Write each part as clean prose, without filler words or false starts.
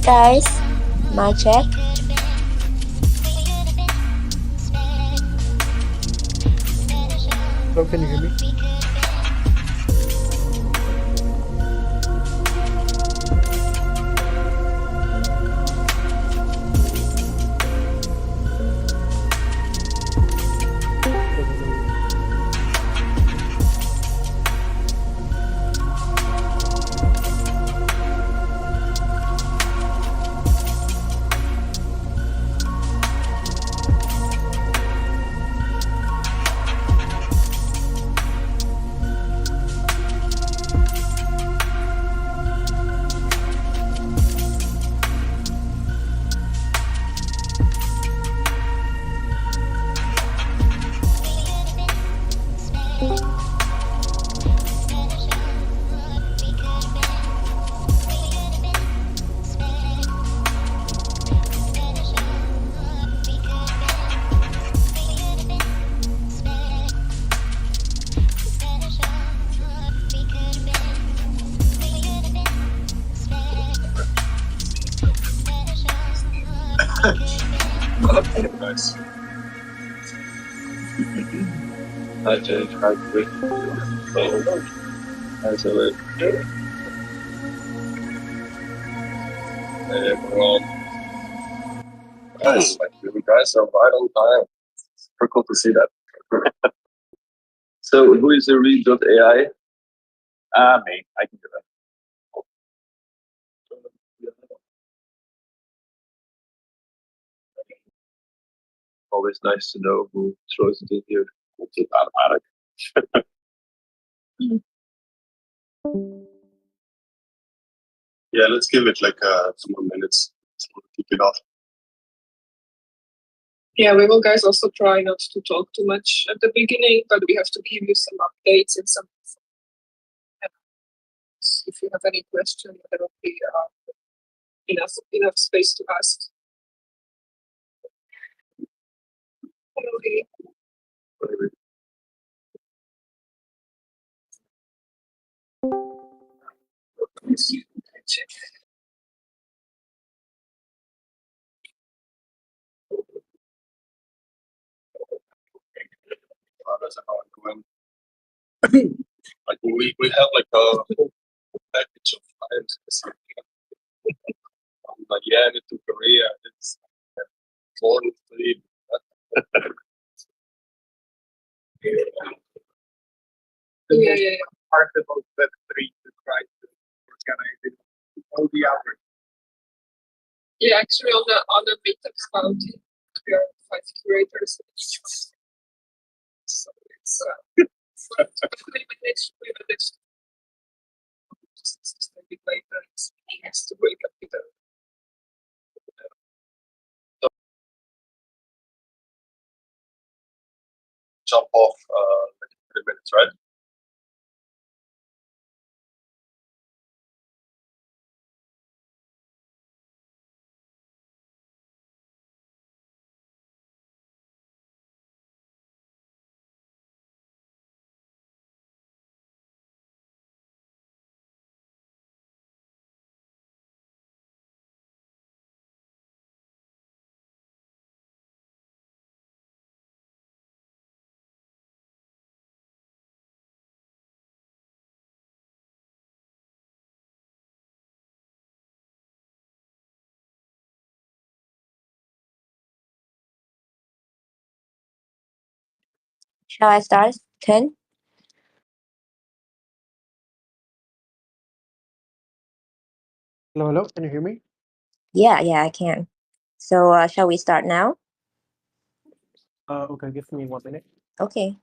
Guys, mic check. Hello, can you hear me? Okay, nice. Hi, Jay. Hi, Rick. How's it? Hey, everyone. Nice. Like you guys are right on time. Super cool to see that. So, who is the read.ai? Me. I can do that. Always nice to know who throws it in here. It's automatic. Yeah, let's give it like a few more minutes to kick it off. Yeah, we will, guys, also try not to talk too much at the beginning, but we have to give you some updates and some. If you have any question, there will be enough space to ask. Okay. That's how I'm going. Like we have like a whole package of clients. Like yeah, to Korea, it's more than 3. Yeah. Part about Web3 to try to organize it all the hours. Yeah, actually, on the meetups bounty, we are 5 curators in each one. So it's we managed just a bit later. It has to wake up with Jump off like 30 minutes, right? Shall I start? 10? Hello, can you hear me? Yeah, I can. So shall we start now? Okay, give me 1 minute. Okay.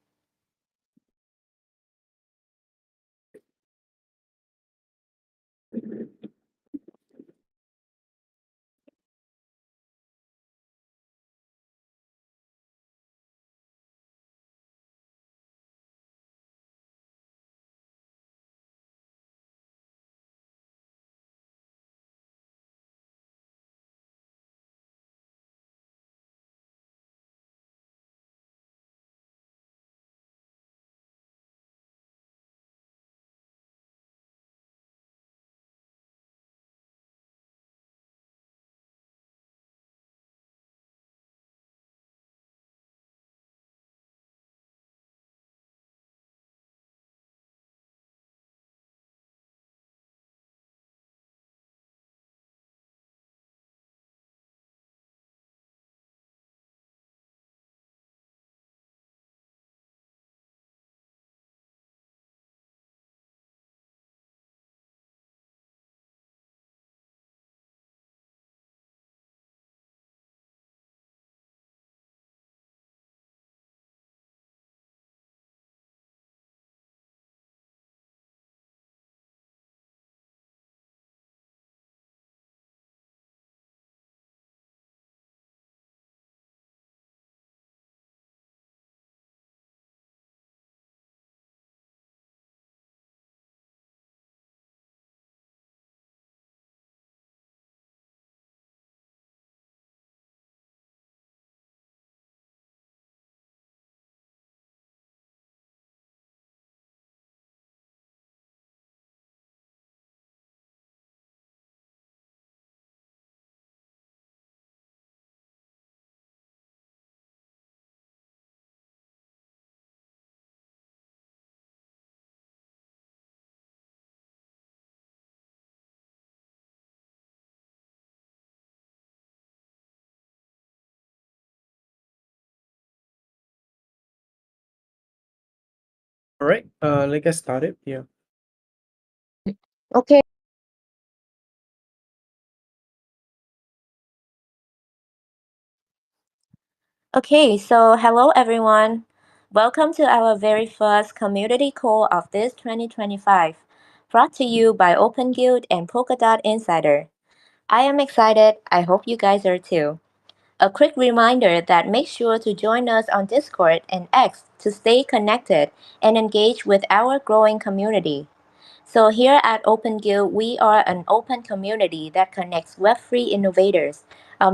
All right, let's get started. Yeah. Okay. Okay, so hello everyone. Welcome to our very first community call of this 2025, brought to you by OpenGuild and Polkadot Insider. I am excited. I hope you guys are too. A quick reminder that make sure to join us on Discord and X to stay connected and engage with our growing community. So here at OpenGuild, we are an open community that connects Web3 innovators,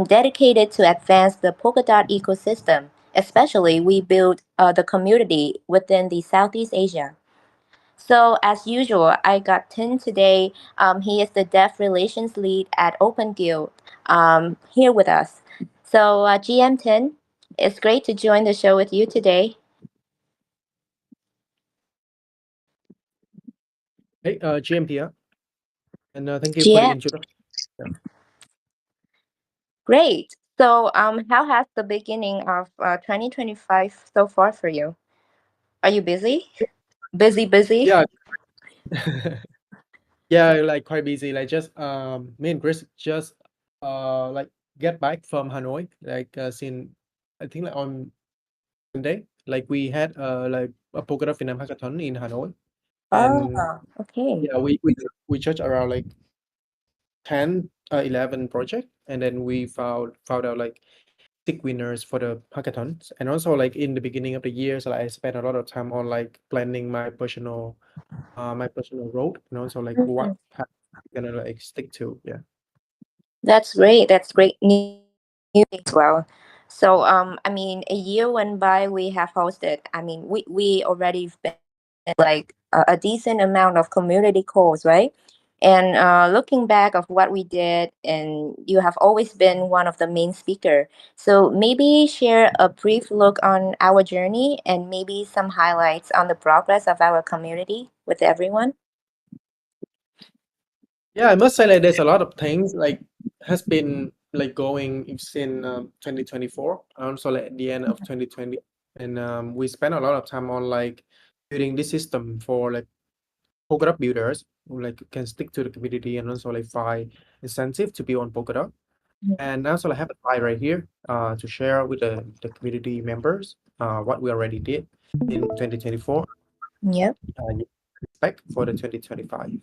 dedicated to advance the Polkadot ecosystem. Especially, we build the community within the Southeast Asia. So as usual, I got Tin today. He is the Dev Relations Lead at OpenGuild, here with us. So GM Tin, it's great to join the show with you today. Hey, GM here, and thank you for the GM, introduction. Yeah. great. So how has the beginning of 2025 so far for you? Are you busy? Busy? Yeah, yeah, like quite busy. Like just me and Chris just like get back from Hanoi. Like since I think like on Monday, like we had like a Polkadot Vietnam hackathon in Hanoi, and Oh, okay. yeah, we judged around like 10, 11 project, and then we found out like 6 winners for the hackathons. And also like in the beginning of the year, so like, I spent a lot of time on like planning my personal road, and also like what Mhm. path I'm gonna like stick to. Yeah. That's great. That's great news as well. So, I mean, a year went by. We have hosted. I mean, we already been like a decent amount of community calls, right? And looking back of what we did, and you have always been one of the main speaker. So maybe share a brief look on our journey and maybe some highlights on the progress of our community with everyone. Yeah, I must say like there's a lot of things like has been like going since 2024, also like at the end of 2020, and we spent a lot of time on like building this system for like Polkadot builders who like can stick to the community and also like find incentive to be on Polkadot. And also I have a slide right here to share with the community members what we already did in 2024. Yep. You can expect for the 2025.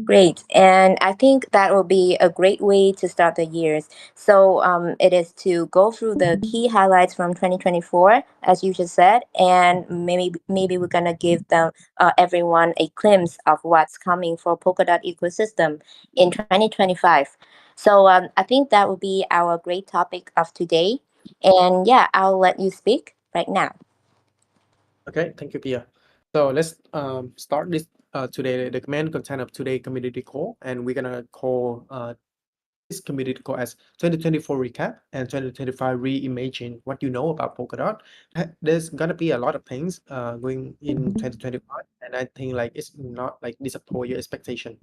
Great. And I think that will be a great way to start the years. So it is to go through the key highlights from 2024, as you just said, and maybe we're gonna give them everyone a glimpse of what's coming for Polkadot ecosystem in 2025. So I think that will be our great topic of today. And yeah, I'll let you speak right now. Okay, thank you, Pia. So let's start this today, the main content of today community call, and we're gonna call this community call as 2024 recap and 2025 reimagine what you know about Polkadot. There's gonna be a lot of things going in 2025, and I think like it's not like disappoint your expectation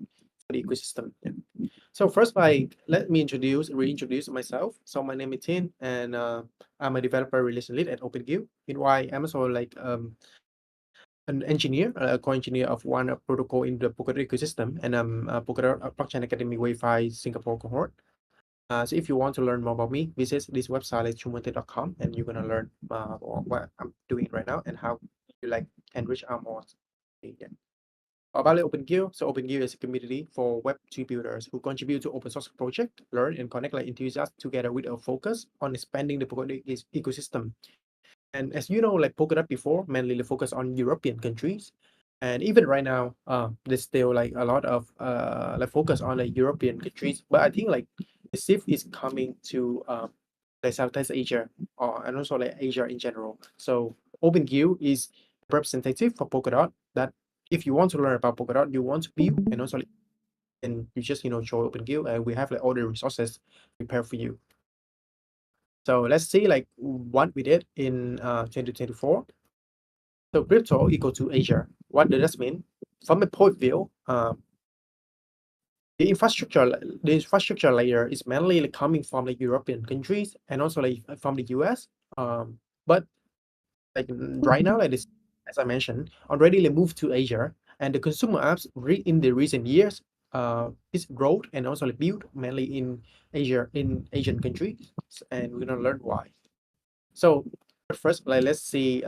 for the ecosystem. Yeah. So first, like let me reintroduce myself. So my name is Tin, and I'm a developer relation lead at OpenGuild. Meanwhile, I'm also like an engineer, a co-engineer of one protocol in the Polkadot ecosystem, and I'm a Polkadot Blockchain Academy Wi-Fi Singapore cohort. So if you want to learn more about me, visit this website at chumante.com, and you're gonna learn what I'm doing right now and how you like can reach out more. Yeah. About OpenGuild, so OpenGuild is a community for Web3 builders who contribute to open source project, learn and connect like enthusiasts together with a focus on expanding the Polkadot ecosystem. And as you know, like Polkadot before, mainly focus on European countries, and even right now, there's still like a lot of like focus on like European countries. But I think like the shift is coming to like Southeast Asia or and also like Asia in general. So OpenGuild is representative for Polkadot. That if you want to learn about Polkadot, you want to build and also like, and you just join OpenGuild, and we have like all the resources prepared for you. So let's see like what we did in 2024. So crypto equal to Asia. What does that mean? From a point of view, the infrastructure layer is mainly like coming from the European countries and also like from the US. But like right now, like this as I mentioned, already moved to Asia, and the consumer apps in the recent years is growth and also built mainly in Asia, in Asian countries, and we're gonna learn why. So first, let's see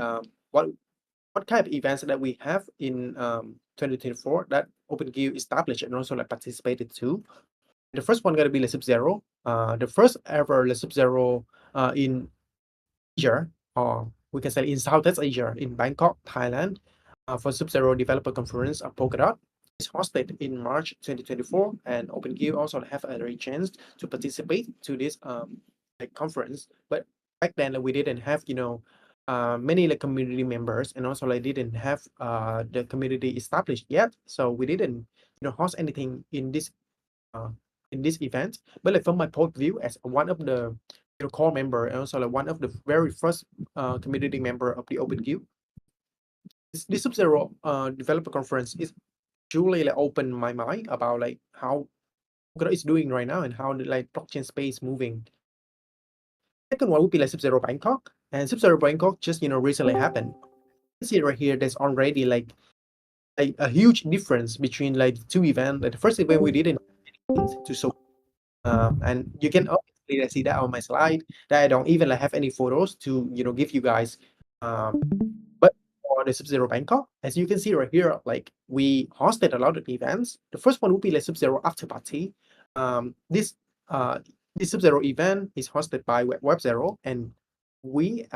what kind of events that we have in 2024 that OpenGuild established and also participated to. The first one gonna be Sub-Zero, the first ever Sub-Zero in Asia, or we can say in Southeast Asia, in Bangkok, Thailand, for Sub-Zero Developer Conference of Polkadot. It's hosted in March 2024, and OpenGuild also have a chance to participate to this conference. But back then we didn't have many community members, and also didn't have the community established yet, so we didn't host anything in this event. But from my point of view, as one of the core member and also one of the very first community member of the OpenGuild, this Sub-Zero developer conference is truly opened my mind about how Polkadot is doing right now and how the blockchain space moving. Second one would be Sub-Zero Bangkok, and Sub-Zero Bangkok just recently happened. You see right here, there's already a huge difference between the two events. The first event we didn't to show, and you can obviously see that on my slide that I don't even have any photos to give you guys. But for the Sub-Zero Bangkok, as you can see right here, we hosted a lot of events. The first one would be Sub-Zero After Party. This Sub-Zero event is hosted by Web0, and we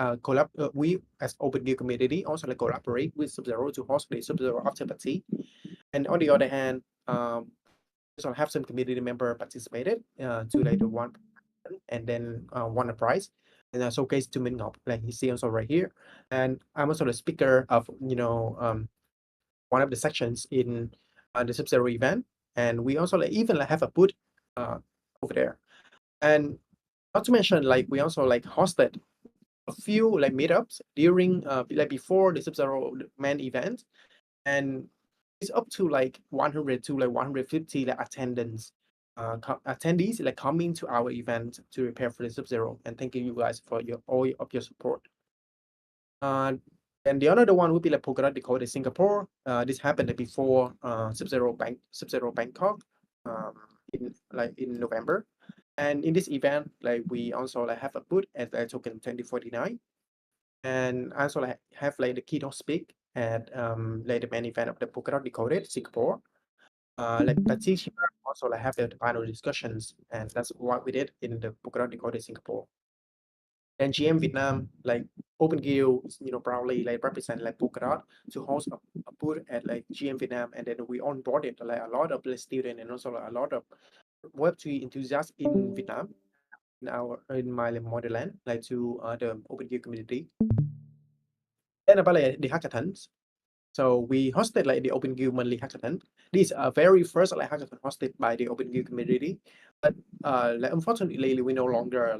we as OpenGuild community also collaborate with Sub-Zero to host the Sub-Zero After Party. And on the other hand, also have some community member participated to the one and then won a prize and showcase to Minh Ngọc, like you see also right here. And I'm also the speaker of one of the sections in the Sub-Zero event, and we also even have a booth over there. And not to mention, we also hosted a few meetups during before the Sub-Zero main event, and it's up to 100 to 150 attendees coming to our event to prepare for the Sub-Zero. And thank you guys for all of your support. And the other one would be Polkadot Decoded Singapore. This happened before Sub-Zero Bangkok in November. And in this event, we also have a booth at token 2049, and also have the keynote speak at the main event of the Polkadot Decoded Singapore. Participants also have the panel discussions, and that's what we did in the Polkadot Decoded Singapore. And GM Vietnam, OpenGuild, proudly represent Polkadot to host a booth at GM Vietnam, and then we onboarded a lot of the students and also a lot of Web3 enthusiasts in Vietnam, in my motherland, to the OpenGuild community. Then about the hackathons. So we hosted the OpenGuild monthly hackathon. This is a very first hackathon hosted by the OpenGuild community, but unfortunately we no longer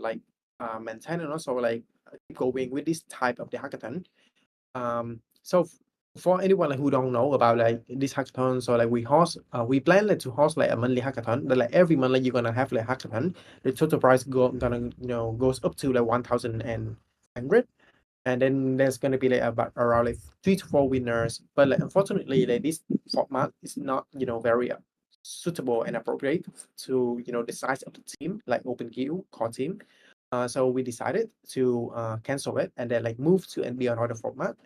maintain and also keep going with this type of the hackathon. So for anyone who don't know about this hackathon, so we plan to host a monthly hackathon. But every month you're gonna have hackathon. The total price goes up to 1,100. And then there's going to be about around 3 to 4 winners, but unfortunately this format is not very suitable and appropriate to the size of the team, OpenGuild core team. So we decided to cancel it and then move to and be another format.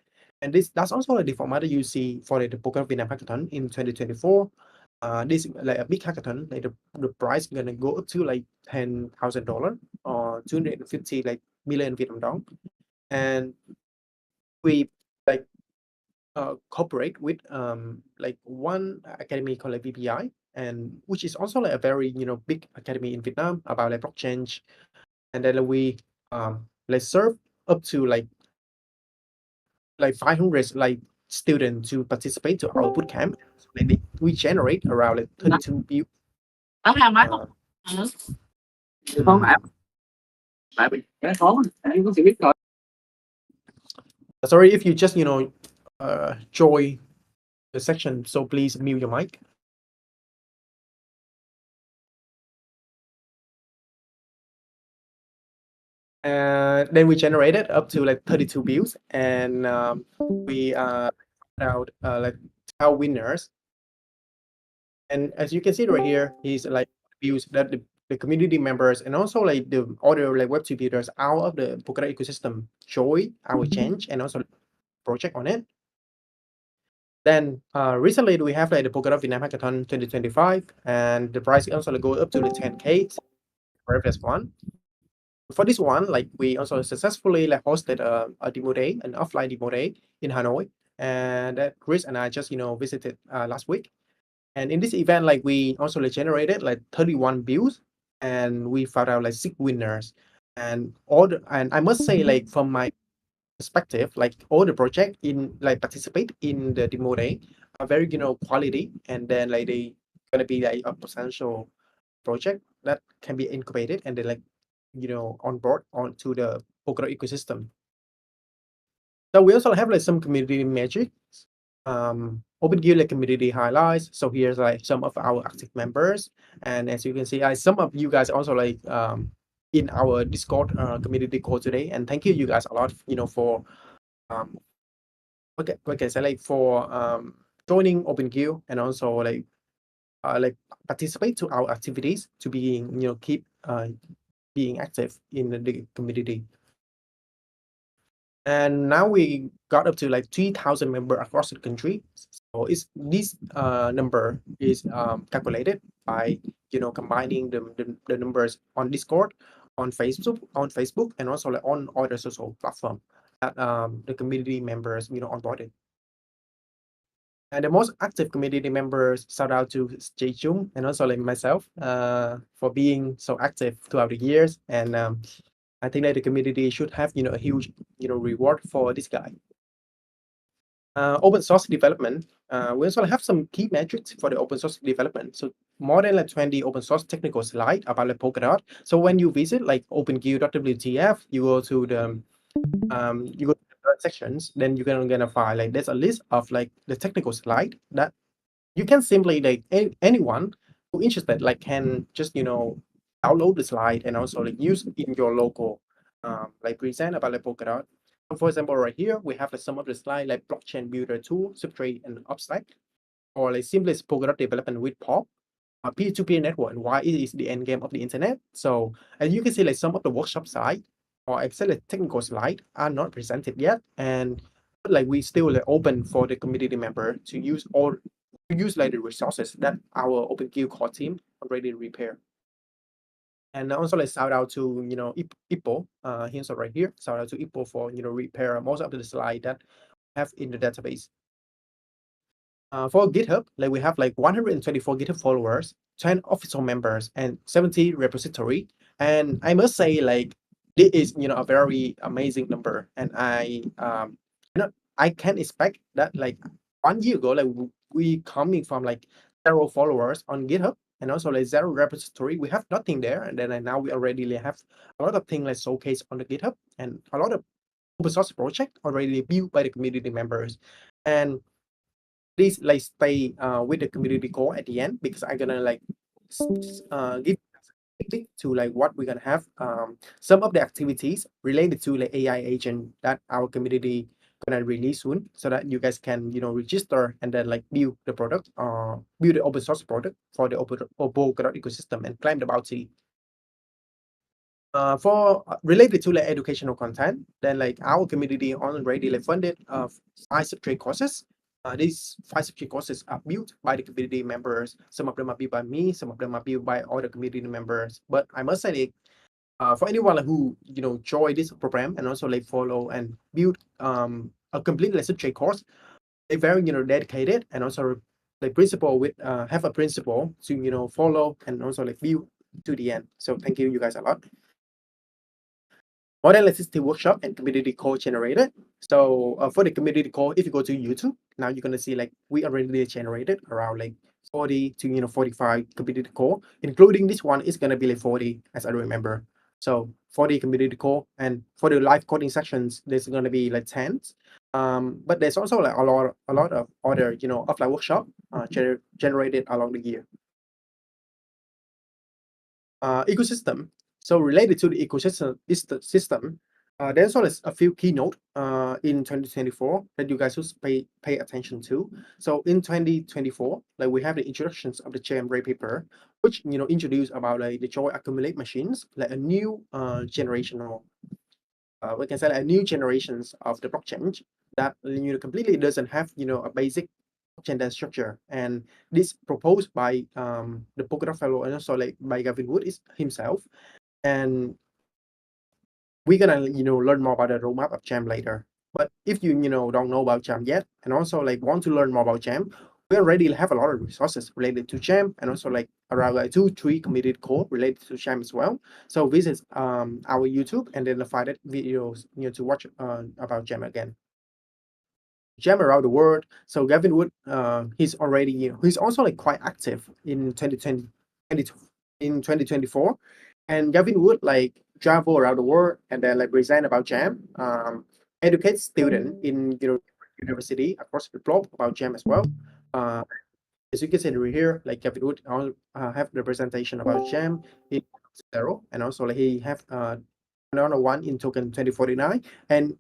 And that's also the format that you see for the Polkadot Vietnam hackathon in 2024. This a big hackathon. The price gonna go up to $10,000 or 250 million Vietnam dong. And we cooperate with one academy called VPI, and which is also a very big academy in Vietnam about blockchain. And then we serve up to 500 students to participate to our bootcamp. So we generate around 32 views. Sorry if you just join the section, so please mute your mic. And then we generated up to like 32 views, and we found out like 12 winners. And as you can see right here, he's like views that the community members and also like the other like web contributors out of the Polkadot ecosystem join our change and also project on it. Then recently we have like the Polkadot Vietnam Hackathon 2025, and the price also go up to the 10K for first one. For this one, like we also successfully like hosted a demo day, an offline demo day in Hanoi, and that Chris and I just visited last week. And in this event, like we also like generated like 31 views, and we found out like 6 winners. And I must say, like from my perspective, like all the project in like participate in the demo day are very quality, and then like they gonna be like a potential project that can be incubated and then like on board onto the Polkadot ecosystem. So we also have like some community metrics, OpenGuild like community highlights. So here's like some of our active members, and as you can see, some of you guys also like in our Discord community call today, and thank you guys a lot, for okay, so like for joining OpenGuild and also like participate to our activities to be keep being active in the community. And now we got up to like 3,000 members across the country. So this number is calculated by combining the numbers on Discord, on Facebook, and also like on other social platform that the community members onboarded. And the most active community members, shout out to Jay Chung and also like myself for being so active throughout the years. And I think that the community should have a huge reward for this guy. Open source development. We also have some key metrics for the open source development. So more than like 20 open source technical slides about like Polkadot. So when you visit like openguild.wtf, you go to the sections, then you're gonna find like there's a list of like the technical slide that you can simply like anyone who interested like can just download the slide and also like use in your local like present about like Polkadot. So for example, right here we have like some of the slide like blockchain builder tool, substrate and upstack, or like simplest Polkadot development with POP, a peer-to-peer network, and why it is the end game of the internet. So as you can see, like some of the workshop side or exactly technical slide are not presented yet, and like we still like open for the community member to use like the resources that our OpenGuild core team already repair. And also like shout out to Ippo, he's right here. Shout out to Ippo for repair most of the slide that have in the database. For GitHub, like we have like 124 GitHub followers, 10 official members, and 70 repository. And I must say, like this is a very amazing number. And I can expect that like 1 year ago, like we coming from like 0 followers on GitHub and also like 0 repository. We have nothing there, and then now we already have a lot of things like showcase on the GitHub and a lot of open source project already built by the community members. And please like stay with the community core at the end, because I'm gonna like give to like what we're gonna have some of the activities related to like AI agent that our community gonna release soon, so that you guys can register and then like build the product build the open source product for the Polkadot ecosystem and claim the bounty. For related to like educational content, then like our community already like funded 5 subject courses. These 5 subject courses are built by the community members. Some of them are built by me, some of them are built by other community members. But I must say, for anyone who join this program and also like follow and build a complete like subject course, they very dedicated and also like principle with have a principle to follow and also like build to the end. So thank you guys a lot. Model assistive workshop and community code generated. So for the community code, if you go to YouTube, now you're gonna see like we already generated around like 40 to 45 community code, including this one is gonna be like 40 as I remember. So 40 community code, and for the live coding sections, there's gonna be like 10. But there's also like a lot of other offline workshop generated along the year. Ecosystem. So related to the ecosystem, there's always a few keynote in 2024 that you guys should pay attention to. So in 2024, like we have the introductions of the chain rate paper, which introduce about like the joy accumulate machines, like a new generational, we can say like a new generations of the blockchain that completely doesn't have a basic blockchain data structure, and this proposed by the Polkadot fellow and also like by Gavin Wood is himself. And we're gonna learn more about the roadmap of Jam later. But if you don't know about Jam yet and also like want to learn more about Jam, we already have a lot of resources related to Jam and also like around like 2-3 committed code related to Jam as well. So visit our YouTube and then find that videos to watch about Jam again. Jam around the world. So Gavin Wood, he's already he's also like quite active in 2024, and Gavin Wood like travel around the world and then like present about Jam, educate students in university across the globe about Jam as well. As you can see here, like Gavin Wood have the presentation about Jam in Zero, and also like he have another one in token 2049, and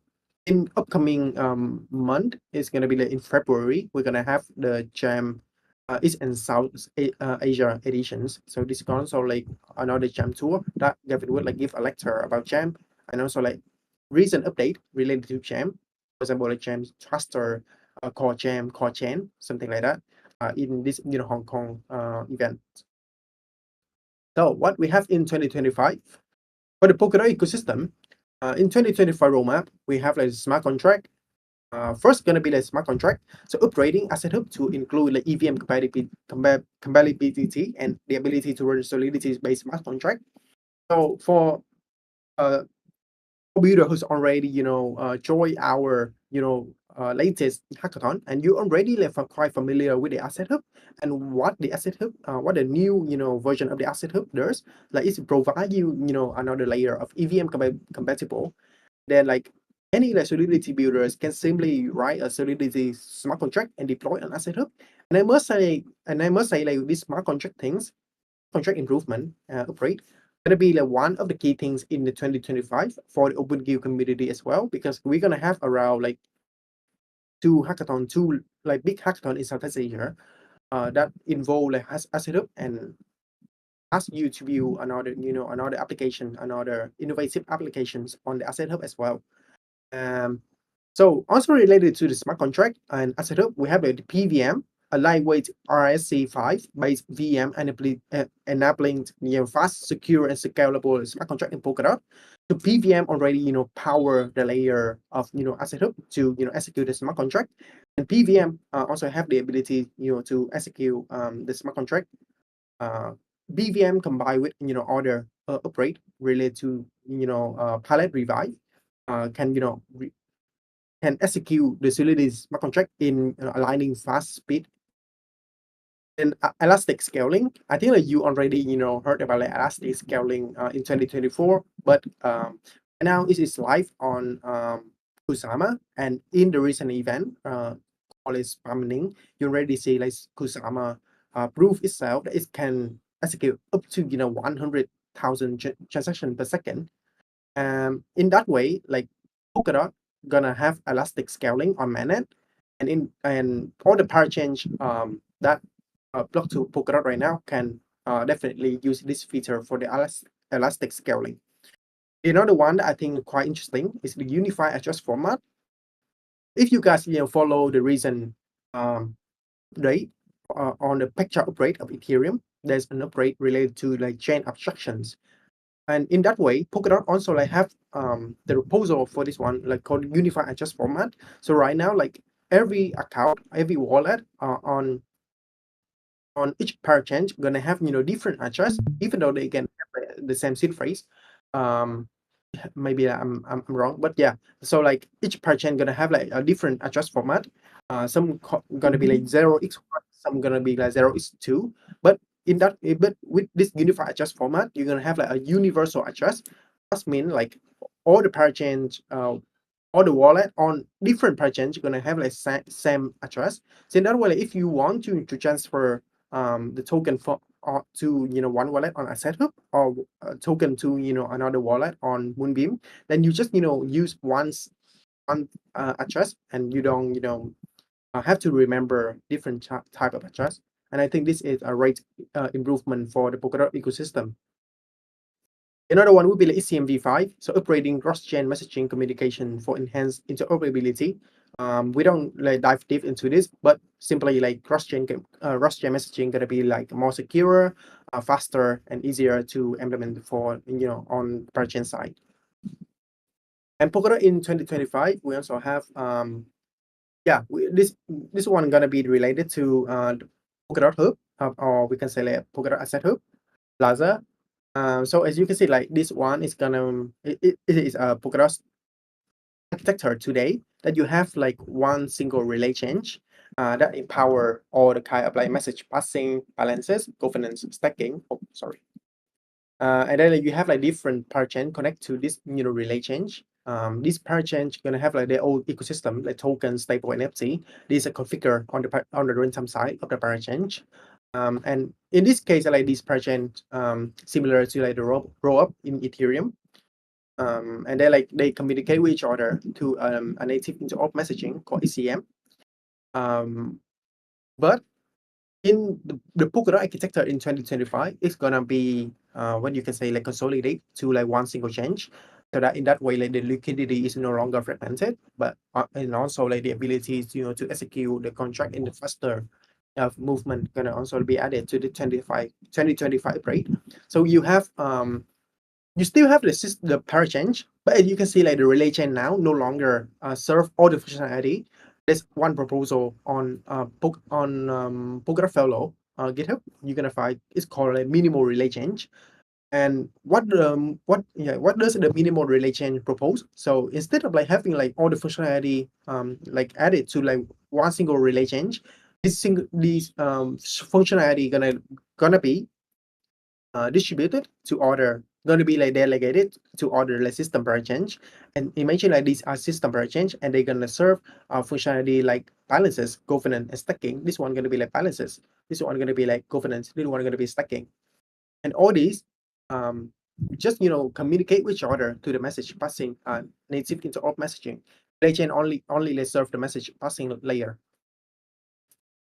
in upcoming month, it's gonna be like in February. We're gonna have the Jam East and South Asia editions. So this is also like another Jam tour that Gavin would like give a lecture about Jam and also like recent update related to Jam. For example, like Jam's Cluster, Core Jam, Core Chain, something like that. In this Hong Kong event. So what we have in 2025 for the Polkadot ecosystem. In 2025 roadmap, we have like smart contract. First, gonna be the smart contract. So upgrading Asset Hub to include like EVM compatibility and the ability to run Solidity-based smart contract. So for builder who's already joined our latest hackathon, and you already like quite familiar with the Asset Hub and what the Asset Hub, what the new version of the Asset Hub does, like it provide you another layer of EVM compatible. Then like any like Solidity builders can simply write a Solidity smart contract and deploy an Asset Hub. And I must say like this smart contract improvement upgrade gonna be like one of the key things in the 2025 for the OpenGuild community as well, because we're gonna have around like two like big hackathon in Southeast Asia that involve like Asset Hub and ask you to view another application, another innovative applications on the Asset Hub as well. So also related to the smart contract and Asset Hub, we have the PVM, a lightweight RSC5 based VM enabling fast, secure, and scalable smart contract in Polkadot. The PVM already power the layer of Asset Hub to execute the smart contract, and PVM also have the ability to execute the smart contract. BVM combined with other upgrade related to palette revive can can execute the Solidity smart contract in aligning fast speed and elastic scaling. I think that you already heard about like elastic scaling in 2024, but now it is live on Kusama, and in the recent event called Spamning, you already see like Kusama prove itself that it can execute up to 100,000 transactions per second. In that way, like Polkadot gonna have elastic scaling on mainnet, and all the power change that block to Polkadot right now can definitely use this feature for the elastic scaling. Another one that I think quite interesting is the unified address format. If you guys follow the recent update on the picture upgrade of Ethereum, there's an upgrade related to like chain abstractions. And in that way, Polkadot also like have the proposal for this one like called unified address format. So right now, like every account, every wallet on each parachain gonna have different address, even though they can have the same seed phrase. Maybe I'm wrong, but yeah. So like each parachain gonna have like a different address format. Some gonna be like 0x1, some gonna be like 0x2. But with this unified address format, you're gonna have like a universal address. That means like all the parachains, all the wallet on different parachains, you're gonna have like same address. So in that way, like, if you want to transfer the token to one wallet on Asset Hub, or a token to another wallet on Moonbeam, then you just use one address, and you don't have to remember different type of address. And I think this is a great improvement for the Polkadot ecosystem. Another one would be like ECMv5, so upgrading cross-chain messaging communication for enhanced interoperability. We don't like dive deep into this, but simply like cross-chain messaging gonna be like more secure, faster, and easier to implement for on per-chain side. And Polkadot in 2025, we also have this one gonna be related to the Polkadot Hub, or we can say like Polkadot Asset Hub, Plaza. So as you can see, like this one is gonna it is a Polkadot architecture today that you have like one single relay change that empower all the kind of like message passing, balances, governance, stacking. Oh, sorry. And then like, you have like different parachain connect to this relay change. This parachain gonna have like their own ecosystem, like token, stable, NFT. These are configured on the runtime side of the parachain. And in this case, like this parachain, similar to like the roll-up in Ethereum. And they communicate with each other to a native interop messaging called ECM. But in the Polkadot architecture in 2025, it's gonna be what you can say like consolidate to like one single change, so that in that way like the liquidity is no longer fragmented, but and also like the ability to execute the contract in the faster movement gonna also be added to the 2025 rate. So you have you still have the parachange, but as you can see like the relay chain now no longer serve all the functionality. There's one proposal on Polkadot Fellow GitHub. You're gonna find it's called a minimal relay change. And what does the minimal relay change propose? So instead of like having like all the functionality like added to like one single relay change, this functionality gonna be distributed to other, gonna be like delegated to other like system parachange. And imagine like these are system parachange, and they're gonna serve functionality like balances, governance, and stacking. This one gonna be like balances. This one gonna be like governance. This one gonna be stacking. And all these just communicate with each other to the message passing native interop messaging. Relay chain only let's serve the message passing layer.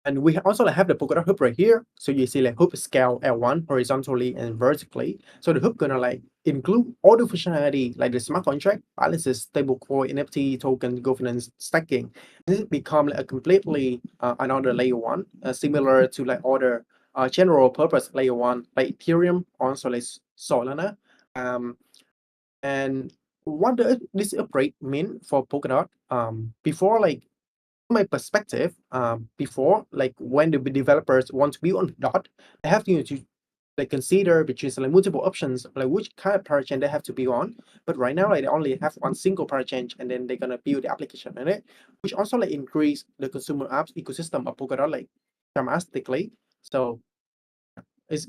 And we also have the Polkadot Hub right here. So you see like Hub scale L1 horizontally and vertically. So the Hub gonna like include all the functionality like the smart contract, balances, stablecoin, NFT, token, governance, stacking. This become like a completely another layer one, similar to like other general purpose layer one like Ethereum, also like Solana. And what does this upgrade mean for Polkadot? Before like my perspective, before like when the developers want to build on Dot, they have to like consider between like multiple options, like which kind of parachain they have to build on. But right now, like they only have one single parachain, and then they're gonna build the application in it, which also like increase the consumer apps ecosystem of Polkadot like dramatically. So it's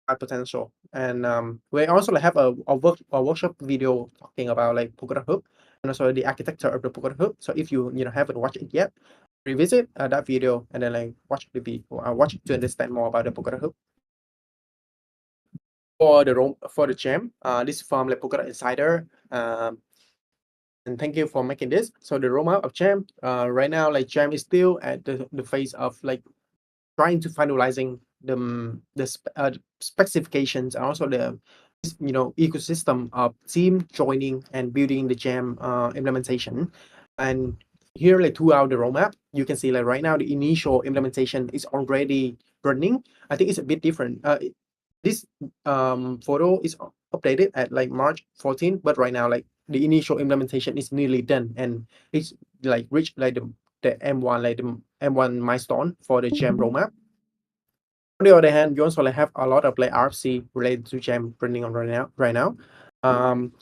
high potential. And we also like have a workshop video talking about like Polkadot Hub and also the architecture of the Polkadot Hub. So if you haven't watched it yet, revisit that video and then like watch the video, watch it to understand more about the Polkadot Hub. For the jam, this from like Polkadot Insider. And thank you for making this. So the roadmap of Jam, right now like Jam is still at the phase of like trying to finalizing the specifications and also the ecosystem of team joining and building the Jam implementation. And here like throughout the roadmap, you can see like right now the initial implementation is already running. I think it's a bit different. This photo is updated at like March 14, but right now like the initial implementation is nearly done, and it's like reached like the M1 like the M1 milestone for the Jam roadmap. On the other hand, you also like have a lot of like RFC related to Jam running on right now.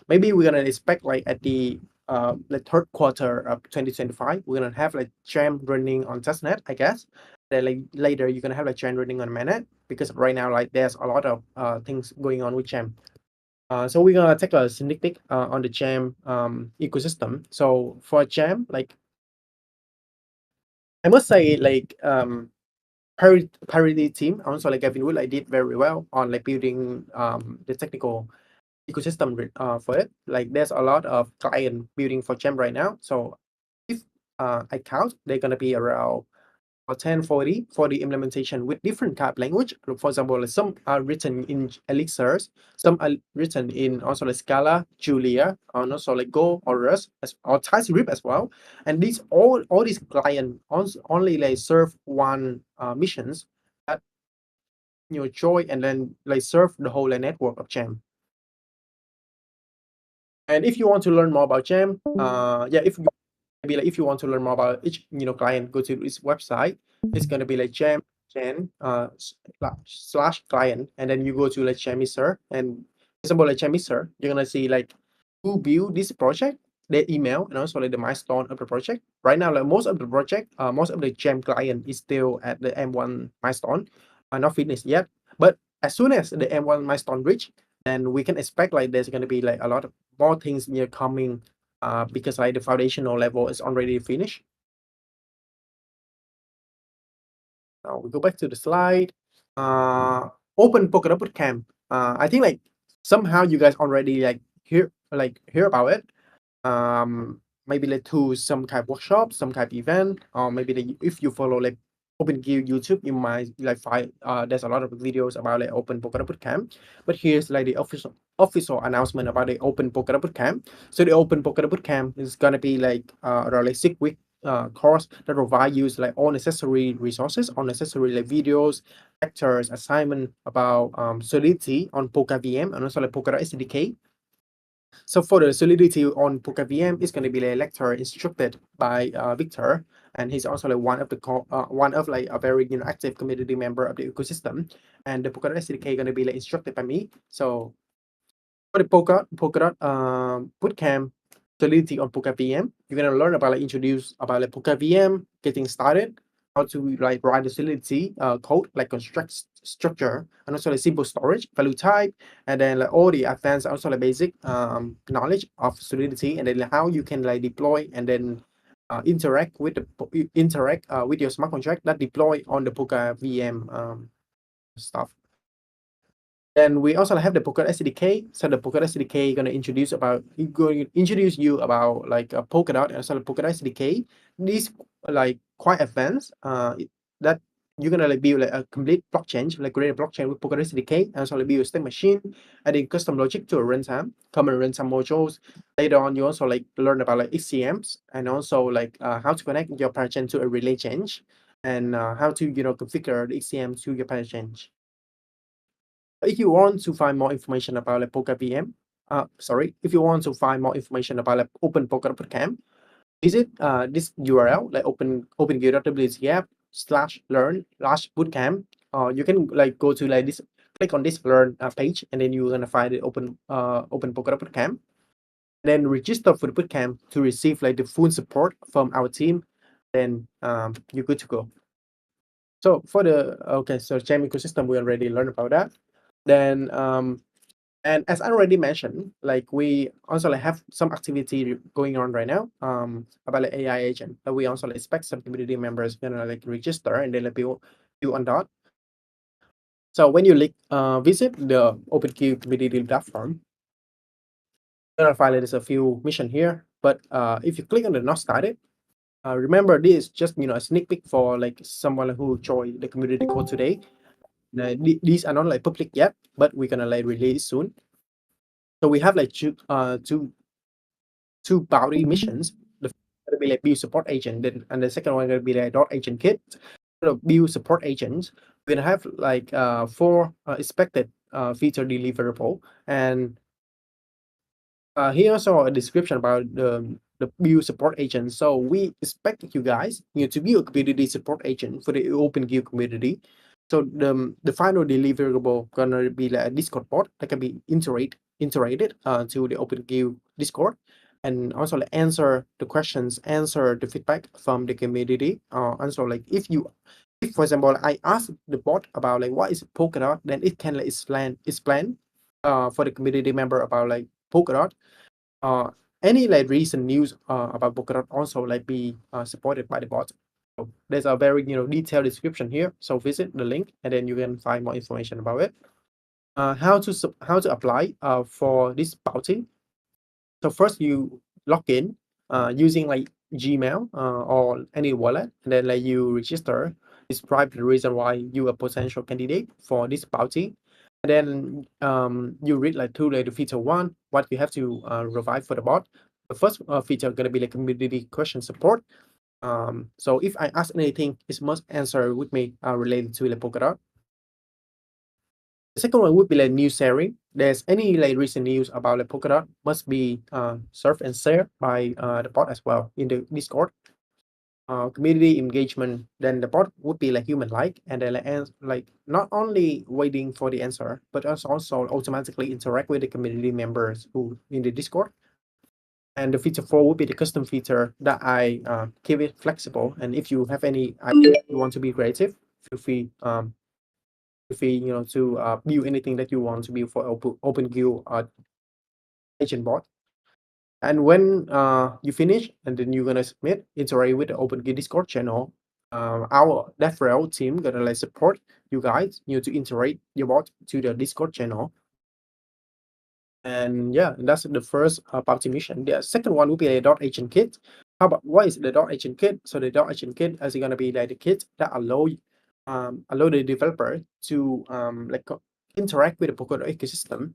Maybe we're gonna expect like at the third quarter of 2025, we're gonna have like Jam running on testnet, I guess. Then like later you're gonna have like Jam running on mainnet, because right now like there's a lot of things going on with Jam. So we're gonna take a sneak peek on the Jam ecosystem. So for Jam, like I must say like parity team also like Gavin Wood, I did very well on like building the technical ecosystem for it. Like there's a lot of client building for Gem right now. So if I count, they're gonna be around 10, 40 for the implementation with different type language. For example, like some are written in Elixir, some are written in also like Scala, Julia, and also like Go or Rust or TypeScript as well. And these all these clients only like serve one missions that join and then like serve the whole like, network of Gem. And if you want to learn more about Gem, if maybe like if you want to learn more about each client, go to this website. It's gonna be like Gem slash client, and then you go to like Gemister, and for example like Gemister, you're gonna see like who built this project, their email, and also like the milestone of the project. Right now, like most of the project, most of the Gem client is still at the M1 milestone, not finished yet. But as soon as the M1 milestone reach, then we can expect like there's gonna be like a lot of more things coming because like the foundational level is already finished. Now we go back to the slide. Open Polkadot Bootcamp. I think like somehow you guys already like hear about it. Maybe like to some kind of workshop, some kind of event, or maybe like, if you follow like OpenGuild YouTube, you might like find there's a lot of videos about like Open Polkadot Bootcamp. But here's like the official announcement about the Open Polkadot Bootcamp. So the Open Polkadot Bootcamp is gonna be like around like 6 week course that provide you like all necessary resources, all necessary like videos, lectures, assignment about Solidity on PoKVM and also like Polkadot SDK. So for the Solidity on PoKVM, it's going to be a lecture instructed by Victor, and he's also like one of like a very active community member of the ecosystem. And the Polkadot SDK going to be like instructed by me. So for the Polkadot bootcamp Solidity on PoKVM, you're gonna learn about like introduce about like PoKVM, getting started, how to like write the Solidity code, like construct structure, and also like simple storage, value type, and then like all the advanced also like basic knowledge of Solidity, and then like, how you can like deploy and then interact with with your smart contract that deploy on the PoKVM stuff. Then we also have the Polkadot SDK. So the Polkadot SDK going to introduce you about like Polkadot and also the Polkadot SDK. These like quite advanced. That you're gonna like build like a complete blockchain, like create a blockchain with Polkadot SDK, and also like build a state machine, adding custom logic to a runtime, common runtime modules. Later on, you also like learn about like XCMs and also like how to connect your parachain to a relay change, and how to configure the XCM to your parachain. If you want to find more information about like PoKVM, if you want to find more information about like Open Polkadot Bootcamp, visit this URL like openguild.wcf/learn/bootcamp. You can like go to like this, click on this learn page, and then you're gonna find the Open Polkadot Bootcamp. Then register for the bootcamp to receive like the full support from our team. Then you're good to go. So for the so Gem ecosystem, we already learned about that. Then and as I already mentioned, like we also like have some activity going on right now about like AI agent. But we also like, expect some community members gonna like register and then like build on that. So when you visit the OpenGuild community platform, you're gonna find there's a few mission here. But if you click on the not started, remember this is just a sneak peek for like someone who joined the community call today. These are not like public yet, but we're gonna like release soon. So we have like two bounty missions. The first gonna be like build support agent, and the second one gonna be like dot agent kit. So build support agents, we're gonna have like 4 expected feature deliverable, and here also a description about the build support agent. So we expect you guys to be a community support agent for the OpenGuild community. So the final deliverable gonna be like a Discord bot that can be integrated to the OpenGuild Discord, and also like answer the questions, answer the feedback from the community. Also like if for example I ask the bot about like what is Polkadot, then it can like explain for the community member about like Polkadot. Any like recent news about Polkadot also like be supported by the bot. So there's a very detailed description here. So visit the link and then you can find more information about it. How to apply for this bounty. So first you log in using like Gmail or any wallet, and then like you register, describe the reason why you are a potential candidate for this bounty, and then you read like through like the feature one, what you have to provide for the bot. The first feature gonna be like community question support. So if I ask anything, it must answer with me related to the Polkadot. The second one would be like news sharing. There's any like recent news about the Polkadot must be served and shared by the bot as well in the Discord. Community engagement, then the bot would be like human-like, and then like not only waiting for the answer, but also automatically interact with the community members who in the Discord. And the feature 4 would be the custom feature that I keep it flexible. And if you have any idea, you want to be creative, feel free to build anything that you want to build for OpenGuild agent bot. And when you finish, and then you're gonna submit, interact with the OpenGuild Discord channel. Our DevRel team gonna like support you guys, to integrate your bot to the Discord channel. And yeah, that's the first bounty mission. The second one will be a dot agent kit. How about what is the dot agent kit? So the dot agent kit is gonna be like the kit that allow the developer to interact with the Polkadot ecosystem.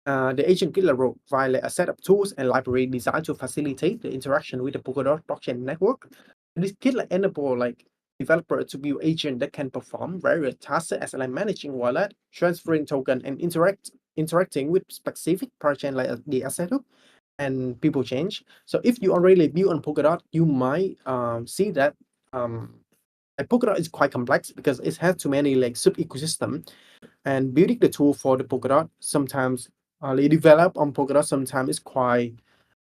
The agent kit will provide like a set of tools and library designed to facilitate the interaction with the Polkadot blockchain network. This kit enable like developer to build agent that can perform various tasks as like managing wallet, transferring token, and interacting with specific blockchain like the asset hub and people change. So if you already build on Polkadot, you might see that like Polkadot is quite complex because it has too many like sub ecosystem, and building the tool for the Polkadot sometimes they develop on Polkadot sometimes is quite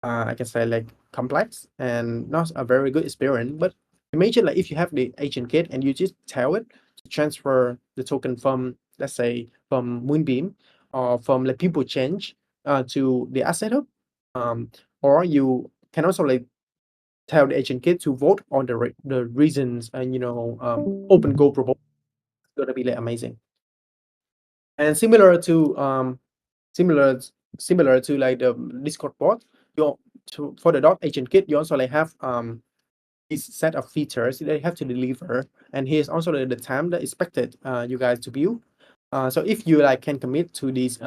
I can say like complex and not a very good experience. But imagine like if you have the agent kit and you just tell it to transfer the token from, let's say, from Moonbeam or from like people change to the asset hub, or you can also like tell the agent kit to vote on the reasons and open goal proposal. It's gonna be like amazing. And similar to like the Discord bot, for the dot agent kit, you also like have this set of features that you have to deliver, and here's also the time that expected you guys to build. So if you like can commit to these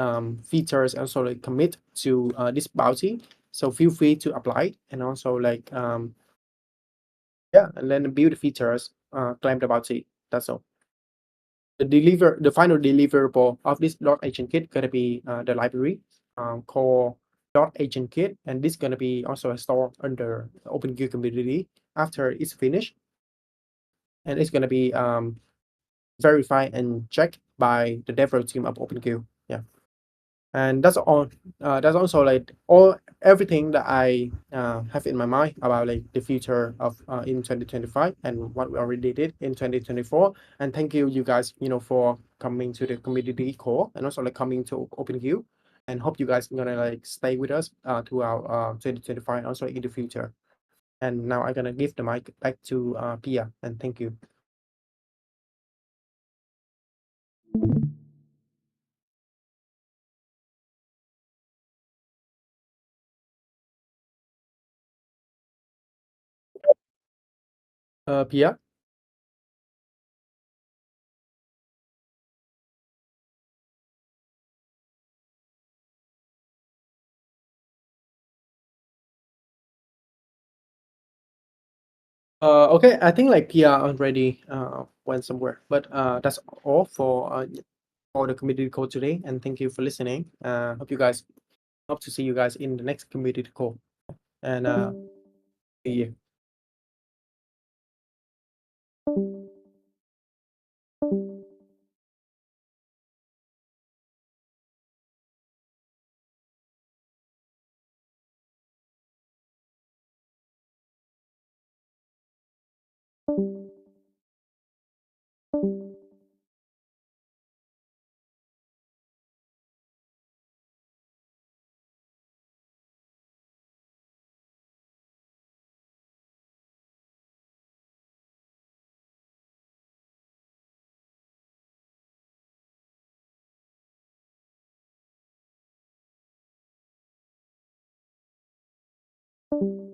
features, also like commit to this bounty, so feel free to apply and also like and then build the features, claim the bounty. That's all. The final deliverable of this dot agent kit gonna be the library called dot agent kit, and this gonna be also stored under OpenGuild community after it's finished, and it's gonna be verified and checked by the dev team of OpenGuild. Yeah, and that's all. That's also like everything that I have in my mind about like the future of in 2025 and what we already did in 2024. And thank you guys for coming to the community call and also like coming to OpenGuild, and hope you guys gonna like stay with us throughout 2025 also in the future. And now I'm gonna give the mic back to Pia, and thank you. Pia. Okay, I think like Pia already went somewhere, but that's all for the community call today, and thank you for listening. Hope to see you guys in the next community call, and see you. you.